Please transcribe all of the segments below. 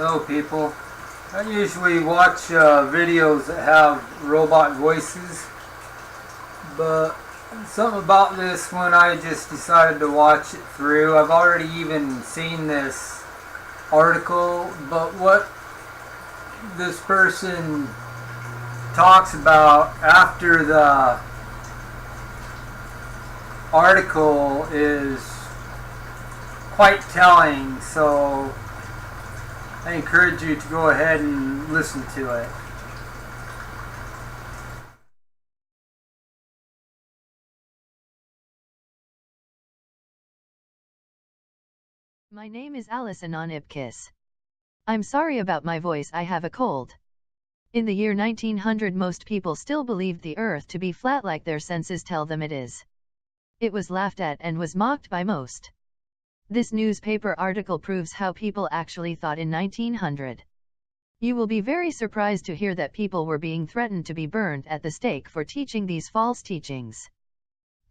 Hello people. I usually watch videos that have robot voices, but something about this one I just decided to watch it through. I've already even seen this article, but what this person talks about after the article is quite telling, so I encourage you to go ahead and listen to it. My name is Alison on Ipkiss. I'm sorry about my voice, I have a cold. In the year 1900 most people still believed the earth to be flat like their senses tell them it is. It was laughed at and was mocked by most. This newspaper article proves how people actually thought in 1900. You will be very surprised to hear that people were being threatened to be burned at the stake for teaching these false teachings.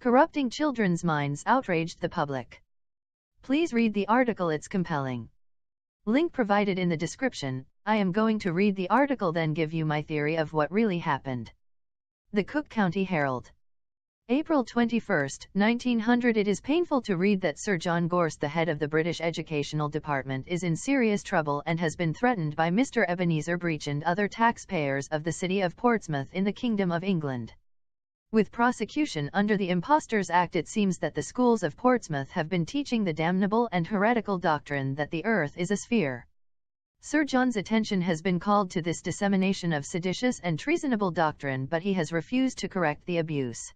Corrupting children's minds outraged the public. Please read the article, it's compelling. Link provided in the description. I am going to read the article then give you my theory of what really happened. The Cook County Herald. April 21, 1900. It is painful to read that Sir John Gorst, the head of the British Educational Department, is in serious trouble and has been threatened by Mr. Ebenezer Breach and other taxpayers of the city of Portsmouth in the Kingdom of England. With prosecution under the Impostors Act, it seems that the schools of Portsmouth have been teaching the damnable and heretical doctrine that the earth is a sphere. Sir John's attention has been called to this dissemination of seditious and treasonable doctrine, but he has refused to correct the abuse.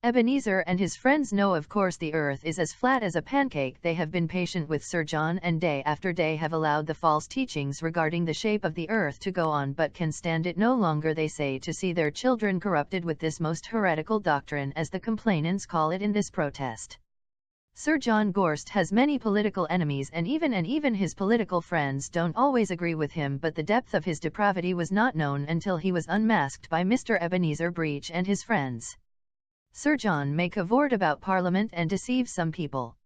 Ebenezer and his friends know of course the earth is as flat as a pancake. They have been patient with Sir John and day after day have allowed the false teachings regarding the shape of the earth to go on, but can stand it no longer, they say, to see their children corrupted with this most heretical doctrine, as the complainants call it in this protest. Sir John Gorst has many political enemies, and even his political friends don't always agree with him, but the depth of his depravity was not known until he was unmasked by Mr. Ebenezer Breach and his friends. Sir John may cavort about Parliament and deceive some people.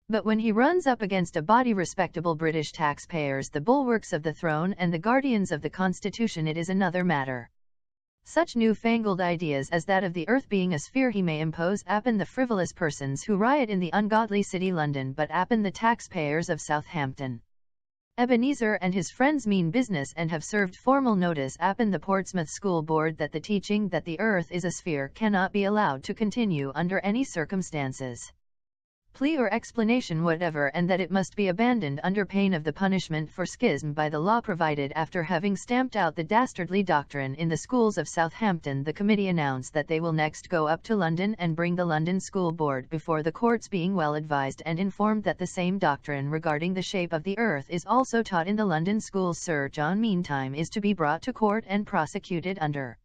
But when he runs up against a body respectable British taxpayers, the bulwarks of the throne and the guardians of the Constitution, it is another matter. Such new-fangled ideas as that of the earth being a sphere he may impose upon the frivolous persons who riot in the ungodly city London, but upon the taxpayers of Southampton. Ebenezer and his friends mean business and have served formal notice upon the Portsmouth School Board that the teaching that the earth is a sphere cannot be allowed to continue under any circumstances, plea or explanation whatever, and that it must be abandoned under pain of the punishment for schism by the law provided. After having stamped out the dastardly doctrine in the schools of Southampton, the committee announced that they will next go up to London and bring the London School Board before the courts, being well advised and informed that the same doctrine regarding the shape of the earth is also taught in the London schools. Sir John meantime is to be brought to court and prosecuted under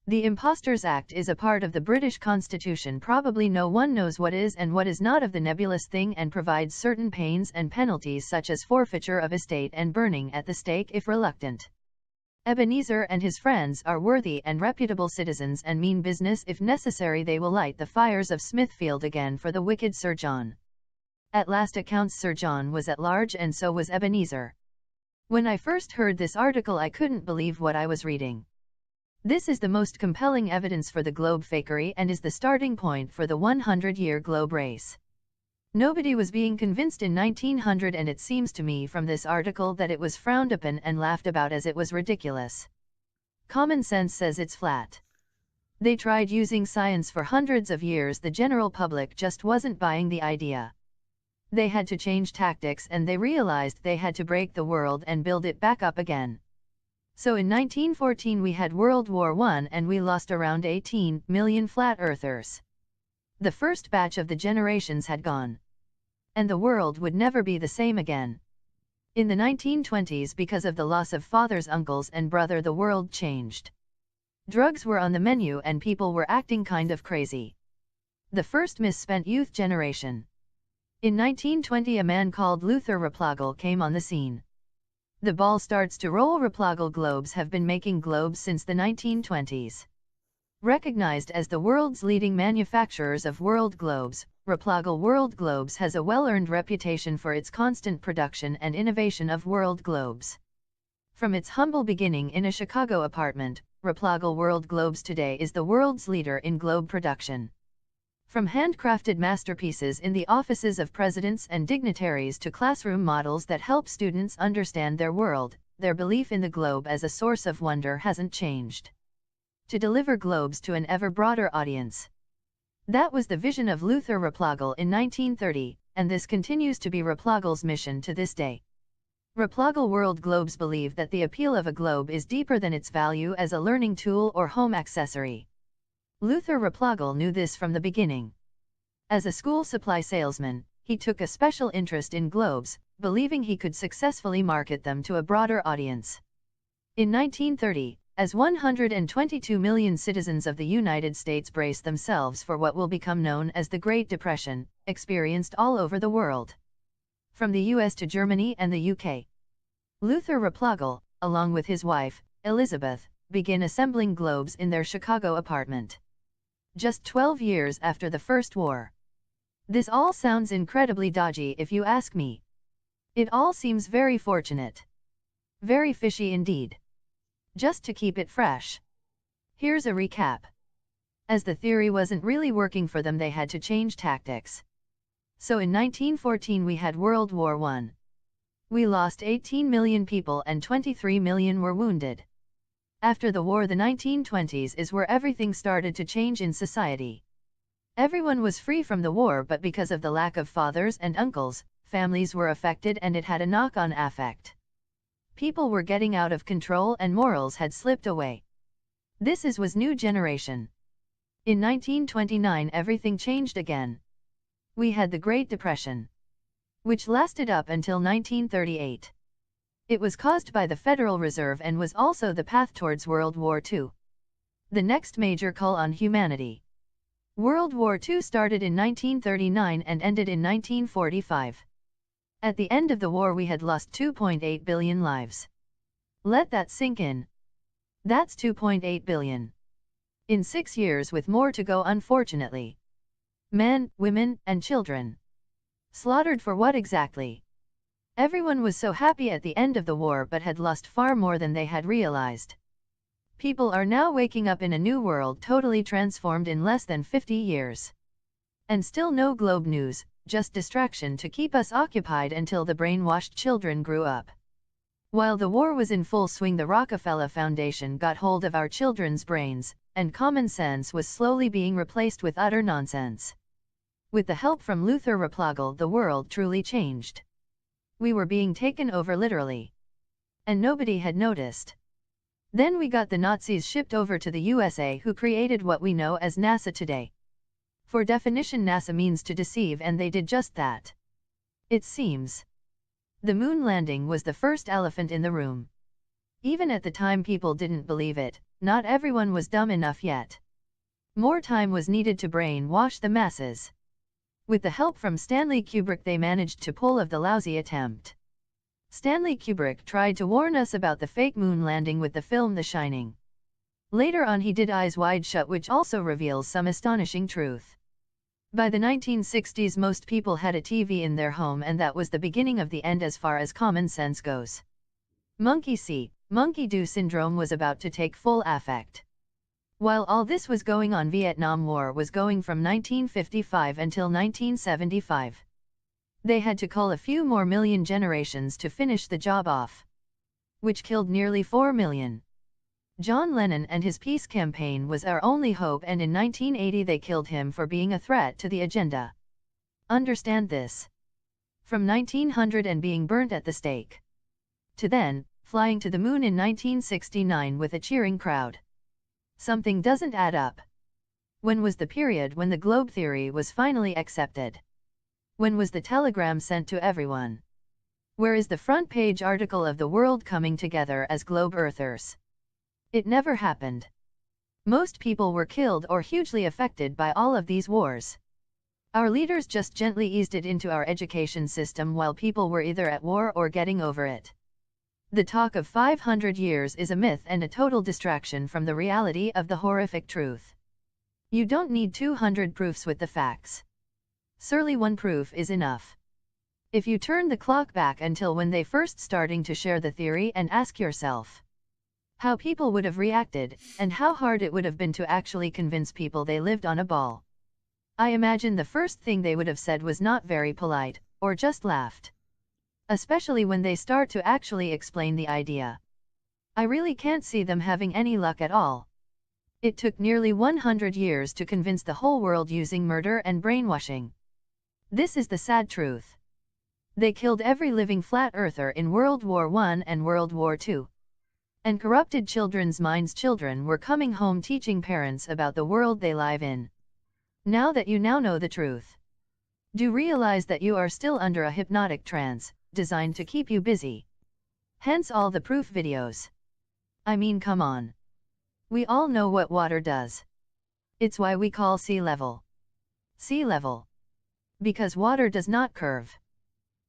the Impostors Act. Is a part of the British Constitution. Probably no one knows what is and what is not of the nebulous thing, and provides certain pains and penalties such as forfeiture of estate and burning at the stake if reluctant. Ebenezer and his friends are worthy and reputable citizens and mean business. If necessary they will light the fires of Smithfield again for the wicked Sir John. At last accounts Sir John was at large, and so was Ebenezer. When I first heard this article I couldn't believe what I was reading. This is the most compelling evidence for the globe fakery and is the starting point for the 100-year globe race. Nobody was being convinced in 1900, and it seems to me from this article that it was frowned upon and laughed about as it was ridiculous. Common sense says it's flat. They tried using science for hundreds of years. The general public just wasn't buying the idea. They had to change tactics, and they realized they had to break the world and build it back up again. So in 1914 we had World War I, and we lost around 18 million flat earthers. The first batch of the generations had gone. And the world would never be the same again. In the 1920s, because of the loss of fathers, uncles and brother, the world changed. Drugs were on the menu and people were acting kind of crazy. The first misspent youth generation. In 1920 a man called Luther Replogle came on the scene. The ball starts to roll. Replogle globes have been making globes since the 1920s. Recognized as the world's leading manufacturers of world globes, Replogle World Globes has a well-earned reputation for its constant production and innovation of world globes. From its humble beginning in a Chicago apartment, Replogle World Globes today is the world's leader in globe production. From handcrafted masterpieces in the offices of presidents and dignitaries to classroom models that help students understand their world, their belief in the globe as a source of wonder hasn't changed. To deliver globes to an ever broader audience. That was the vision of Luther Replogle in 1930, and this continues to be Replogle's mission to this day. Replogle World Globes believe that the appeal of a globe is deeper than its value as a learning tool or home accessory. Luther Replogle knew this from the beginning. As a school supply salesman, he took a special interest in globes, believing he could successfully market them to a broader audience. In 1930, as 122 million citizens of the United States braced themselves for what will become known as the Great Depression, experienced all over the world. From the US to Germany and the UK. Luther Replogle, along with his wife, Elizabeth, began assembling globes in their Chicago apartment. Just 12 years after the First War. This all sounds incredibly dodgy if you ask me. It all seems very fortunate. Very fishy indeed. Just to keep it fresh. Here's a recap. As the theory wasn't really working for them, they had to change tactics. So in 1914 we had World War I. We lost 18 million people and 23 million were wounded. After the war, the 1920s is where everything started to change in society. Everyone was free from the war, but because of the lack of fathers and uncles, families were affected and it had a knock-on effect. People were getting out of control and morals had slipped away. This was new generation. In 1929 everything changed again. We had the Great Depression, which lasted up until 1938. It was caused by the Federal Reserve and was also the path towards World War II. The next major call on humanity. World War II started in 1939 and ended in 1945. At the end of the war we had lost 2.8 billion lives. Let that sink in. That's 2.8 billion. In 6 years, with more to go unfortunately. Men, women, and children. Slaughtered for what exactly? Everyone was so happy at the end of the war but had lost far more than they had realized. People are now waking up in a new world totally transformed in less than 50 years. And still no globe news, just distraction to keep us occupied until the brainwashed children grew up. While the war was in full swing, the Rockefeller Foundation got hold of our children's brains, and common sense was slowly being replaced with utter nonsense. With the help from Luther Replogle, the world truly changed. We were being taken over literally. And nobody had noticed. Then we got the Nazis shipped over to the USA, who created what we know as NASA today. For definition, NASA means to deceive, and they did just that. It seems. The moon landing was the first elephant in the room. Even at the time people didn't believe it, not everyone was dumb enough yet. More time was needed to brainwash the masses. With the help from Stanley Kubrick they managed to pull off the lousy attempt. Stanley Kubrick tried to warn us about the fake moon landing with the film The Shining. Later on he did Eyes Wide Shut, which also reveals some astonishing truth. By the 1960s most people had a TV in their home, and that was the beginning of the end as far as common sense goes. Monkey see, monkey do syndrome was about to take full effect. While all this was going on, Vietnam War was going from 1955 until 1975. They had to cull a few more million generations to finish the job off. Which killed nearly 4 million. John Lennon and his peace campaign was our only hope, and in 1980 they killed him for being a threat to the agenda. Understand this. From 1900 and being burnt at the stake. To then, flying to the moon in 1969 with a cheering crowd. Something doesn't add up. When was the period when the globe theory was finally accepted? When was the telegram sent to everyone? Where is the front page article of the world coming together as globe earthers? It never happened. Most people were killed or hugely affected by all of these wars. Our leaders just gently eased it into our education system while people were either at war or getting over it. The talk of 500 years is a myth and a total distraction from the reality of the horrific truth. You don't need 200 proofs with the facts. Surely one proof is enough. If you turn the clock back until when they first starting to share the theory and ask yourself how people would have reacted, and how hard it would have been to actually convince people they lived on a ball. I imagine the first thing they would have said was not very polite, or just laughed. Especially when they start to actually explain the idea. I really can't see them having any luck at all. It took nearly 100 years to convince the whole world using murder and brainwashing. This is the sad truth. They killed every living flat earther in World War I and World War II. And corrupted children's minds. Children were coming home teaching parents about the world they live in. Now that you now know the truth, do realize that you are still under a hypnotic trance, designed to keep you busy. Hence all the proof videos. I mean, come on. We all know what water does. It's why we call sea level sea level. Because water does not curve.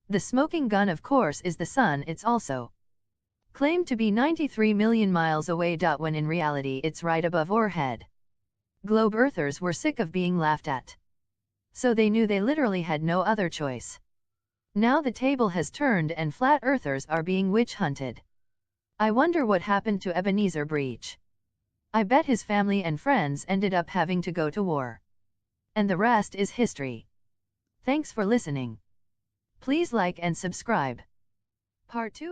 The smoking gun, of course, is the sun. It's also claimed to be 93 million miles away. When in reality it's right above our head. Globe earthers were sick of being laughed at. So they knew they literally had no other choice. Now the table has turned and flat earthers are being witch hunted. I wonder what happened to Ebenezer Breach. I bet his family and friends ended up having to go to war. And the rest is history. Thanks for listening. Please like and subscribe. Part 2.